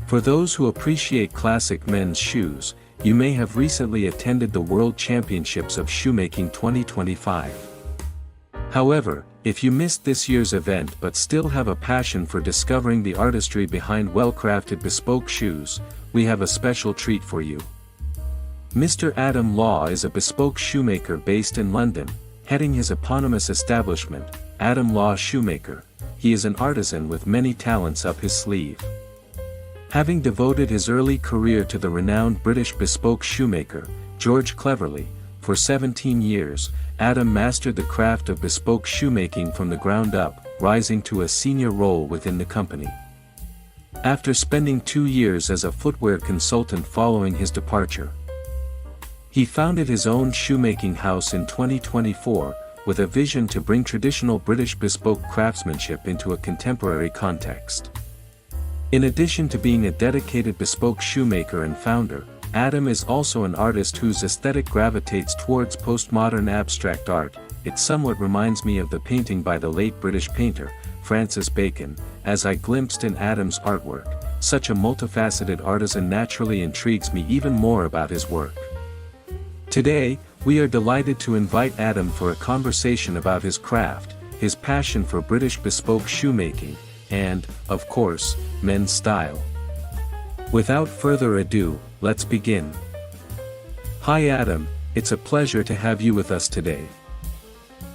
For those who appreciate classic men's shoes, you may have recently attended the World Championships of Shoemaking 2025. However, if you missed this year's event but still have a passion for discovering the artistry behind well-crafted bespoke shoes, we have a special treat for you. Mr. Adam Law is a bespoke shoemaker based in London, heading his eponymous establishment, Adam Law Shoemaker. He is an artisan with many talents up his sleeve. Having devoted his early career to the renowned British bespoke shoemaker, George Cleverly, for 17 years, Adam mastered the craft of bespoke shoemaking from the ground up, rising to a senior role within the company. After spending 2 years as a footwear consultant following his departure, he founded his own shoemaking house in 2024, with a vision to bring traditional British bespoke craftsmanship into a contemporary context. In addition to being a dedicated bespoke shoemaker and founder, Adam is also an artist whose aesthetic gravitates towards postmodern abstract art. It somewhat reminds me of the painting by the late British painter, Francis Bacon. As I glimpsed in Adam's artwork, such a multifaceted artisan naturally intrigues me even more about his work. Today, we are delighted to invite Adam for a conversation about his craft, his passion for British bespoke shoemaking, and, of course, men's style. Without further ado, let's begin. Hi Adam, it's a pleasure to have you with us today.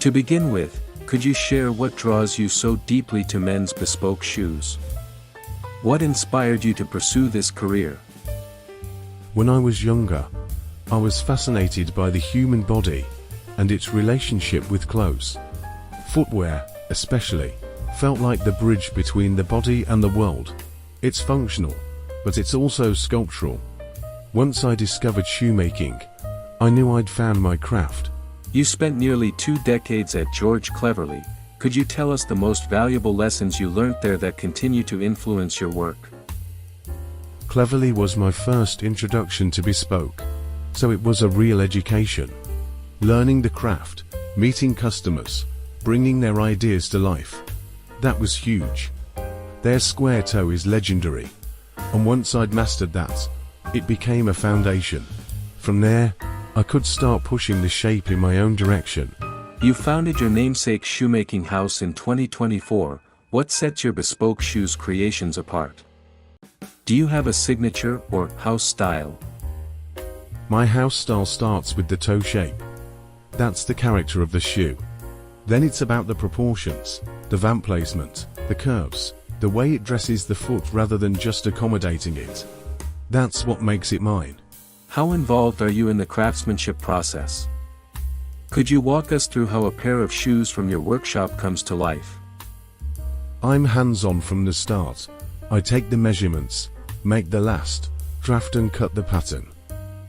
To begin with, could you share what draws you so deeply to men's bespoke shoes? What inspired you to pursue this career? When I was younger, I was fascinated by the human body and its relationship with clothes. Footwear, especially, felt like the bridge between the body and the world. It's functional, but it's also sculptural. Once I discovered shoemaking, I knew I'd found my craft. You spent nearly 2 decades at George Cleverly. Could you tell us the most valuable lessons you learned there that continue to influence your work? Cleverly was my first introduction to bespoke, so it was a real education. Learning the craft, meeting customers, bringing their ideas to life. That was huge. Their square toe is legendary, and once I'd mastered that, it became a foundation. From there, I could start pushing the shape in my own direction. You founded your namesake shoemaking house in 2024. What sets your bespoke shoes creations apart? Do you have a signature or house style? My house style starts with the toe shape. That's the character of the shoe. Then it's about the proportions, the vamp placement, the curves, the way it dresses the foot rather than just accommodating it. That's what makes it mine. How involved are you in the craftsmanship process? Could you walk us through how a pair of shoes from your workshop comes to life? I'm hands-on from the start. I take the measurements, make the last, draft and cut the pattern.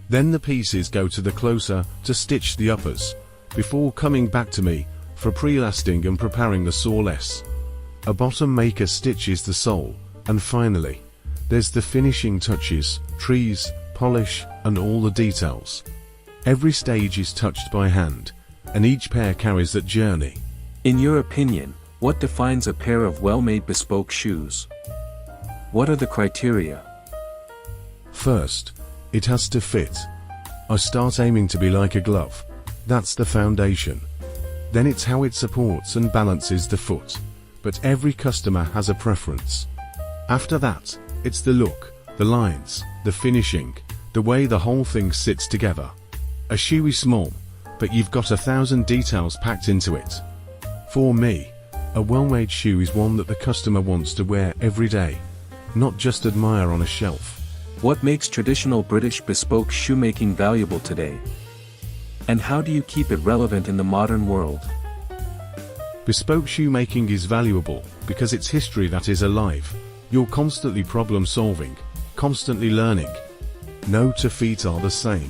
Then the pieces go to the closer to stitch the uppers, before coming back to me for pre-lasting and preparing the sole-less. A bottom maker stitches the sole, and finally, there's the finishing touches, trees, polish, and all the details. Every stage is touched by hand, and each pair carries that journey. In your opinion, what defines a pair of well-made bespoke shoes? What are the criteria? First, it has to fit. I start aiming to be like a glove. That's the foundation. Then it's how it supports and balances the foot. But every customer has a preference. After that, it's the look, the lines, the finishing, the way the whole thing sits together. A shoe is small, but you've got 1,000 details packed into it. For me, a well-made shoe is one that the customer wants to wear every day, not just admire on a shelf. What makes traditional British bespoke shoemaking valuable today? And how do you keep it relevant in the modern world? Bespoke shoemaking is valuable because it's history that is alive. You're constantly problem-solving, constantly learning. No two feet are the same,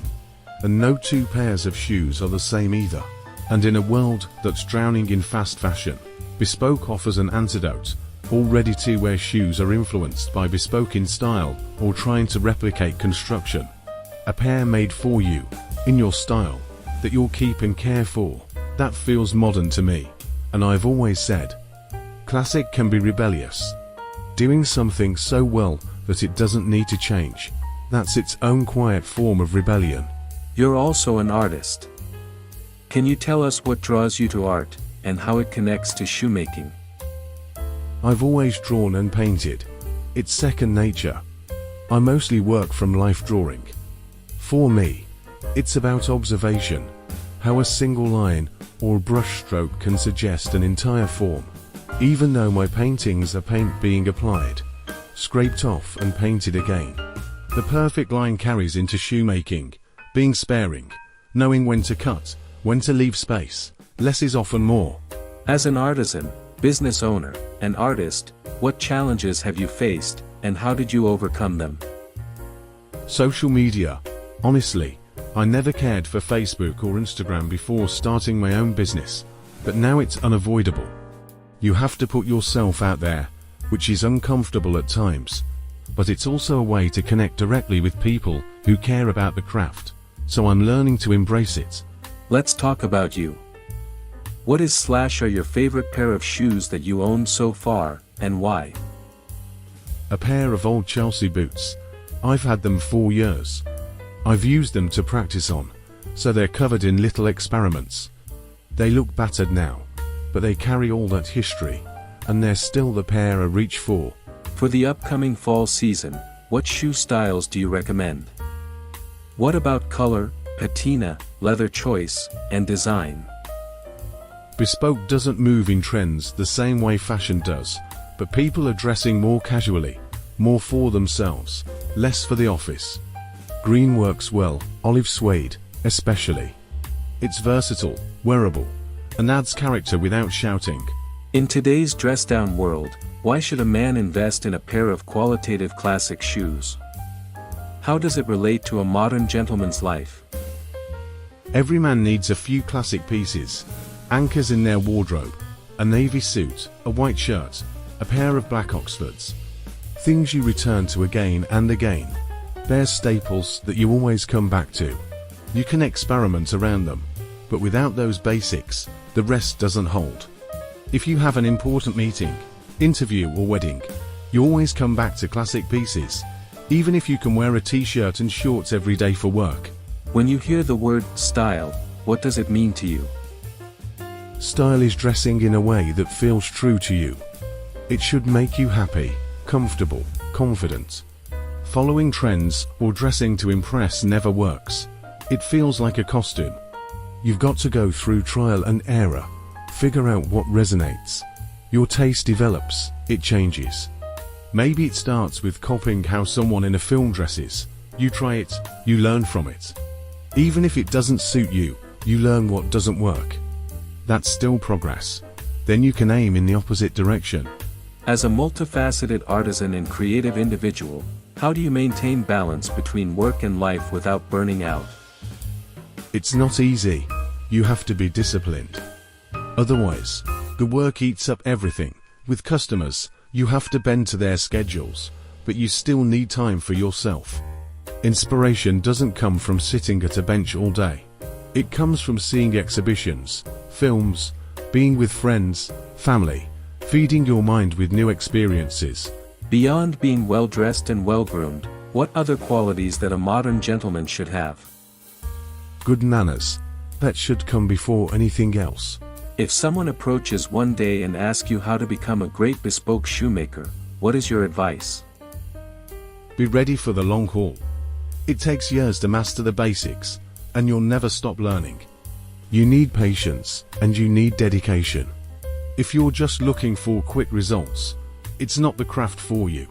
and no two pairs of shoes are the same either. And in a world that's drowning in fast fashion, bespoke offers an antidote. All ready-to-wear shoes are influenced by bespoke in style or trying to replicate construction. A pair made for you, in your style, that you'll keep and care for. That feels modern to me. And I've always said, classic can be rebellious. Doing something so well that it doesn't need to change. That's its own quiet form of rebellion. You're also an artist. Can you tell us what draws you to art, and how it connects to shoemaking? I've always drawn and painted. It's second nature. I mostly work from life drawing. For me, it's about observation, how a single line or brushstroke can suggest an entire form. Even though my paintings are paint being applied, scraped off and painted again. The perfect line carries into shoemaking, being sparing, knowing when to cut, when to leave space. Less is often more. As an artisan, business owner, and artist, what challenges have you faced, and how did you overcome them? Social media. Honestly, I never cared for Facebook or Instagram before starting my own business, but now it's unavoidable. You have to put yourself out there, which is uncomfortable at times, but it's also a way to connect directly with people who care about the craft, so I'm learning to embrace it. Let's talk about you. What is / are your favorite pair of shoes that you own so far, and why? A pair of old Chelsea boots. I've had them 4 years. I've used them to practice on, so they're covered in little experiments. They look battered now, but they carry all that history, and they're still the pair I reach for. For the upcoming fall season, what shoe styles do you recommend? What about color, patina, leather choice, and design? Bespoke doesn't move in trends the same way fashion does, but people are dressing more casually, more for themselves, less for the office. Green works well, olive suede, especially. It's versatile, wearable, and adds character without shouting. In today's dress-down world, why should a man invest in a pair of qualitative classic shoes? How does it relate to a modern gentleman's life? Every man needs a few classic pieces, anchors in their wardrobe, a navy suit, a white shirt, a pair of black Oxfords. Things you return to again and again. They're staples that you always come back to. You can experiment around them, but without those basics, the rest doesn't hold. If you have an important meeting, interview or wedding, you always come back to classic pieces, even if you can wear a t-shirt and shorts every day for work. When you hear the word style, what does it mean to you? Style is dressing in a way that feels true to you. It should make you happy, comfortable, confident. Following trends or dressing to impress never works. It feels like a costume. You've got to go through trial and error, figure out what resonates. Your taste develops, it changes. Maybe it starts with copying how someone in a film dresses. You try it, you learn from it. Even if it doesn't suit you, you learn what doesn't work. That's still progress. Then you can aim in the opposite direction. As a multifaceted artisan and creative individual, how do you maintain balance between work and life without burning out? It's not easy. You have to be disciplined. Otherwise, the work eats up everything. With customers, you have to bend to their schedules, but you still need time for yourself. Inspiration doesn't come from sitting at a bench all day. It comes from seeing exhibitions, films, being with friends, family, feeding your mind with new experiences. Beyond being well-dressed and well-groomed, what other qualities that a modern gentleman should have? Good manners. That should come before anything else. If someone approaches one day and asks you how to become a great bespoke shoemaker, what is your advice? Be ready for the long haul. It takes years to master the basics, and you'll never stop learning. You need patience, and you need dedication. If you're just looking for quick results, it's not the craft for you.